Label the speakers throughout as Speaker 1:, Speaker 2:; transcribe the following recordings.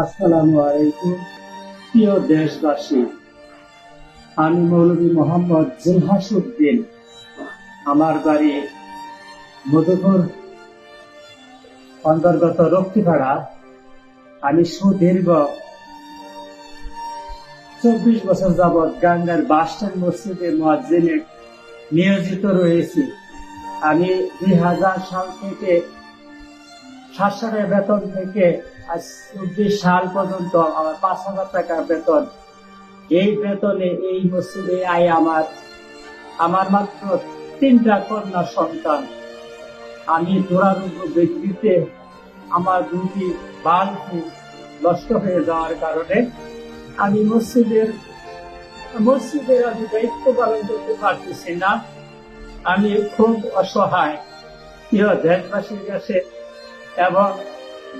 Speaker 1: আসসালামু আলাইকুম। প্রিয় দেশবাসী, আমি মৌলভী মোহাম্মদ জুলহাসউদ্দিন। আমার বাড়ি মধুপুর অন্তর্গত রক্তিপাড়া। আমি সুদীর্ঘ 24 বছর যাবৎ গাঙ্গার বাসস্ট্যান্ড মসজিদে মুয়াজ্জিনে নিয়োজিত রয়েছি। আমি 2000 সাল থেকে 7 সালের বেতন থেকে আজ 24 সাল পর্যন্ত আমার 5,000 টাকা বেতন। এই বেতনে এই মসজিদে আয় আমার মাত্র 3টা কন্যা সন্তান। আমি দুরারোগ্য ব্যক্তিতে আমার 2টি বাল্ব নষ্ট হয়ে যাওয়ার কারণে আমি মসজিদের আমি দায়িত্ব পালন করতে পারতেছি না। আমি খুব অসহায়। প্রিয় দেশবাসীর কাছে এবং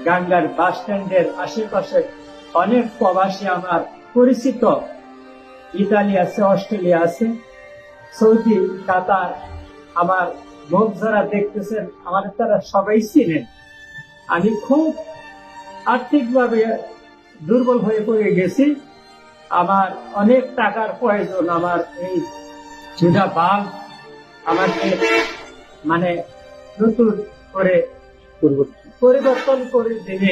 Speaker 1: গাঙ্গার বাস স্ট্যান্ডের আশেপাশে অনেক প্রবাসী আমার পরিচিত, ইতালি আছে, অস্ট্রেলিয়া আছে, সৌদি, কাতার, আমার মুখ যারা দেখতেছেন আমাদের তারা সবাই চিনেন। আমি খুব আর্থিকভাবে দুর্বল হয়ে পড়ে গেছি। আমার অনেক টাকার প্রয়োজন। আমার এই দুটা বাল্ব আমাকে নতুন করে পরিবর্তন করে দিলে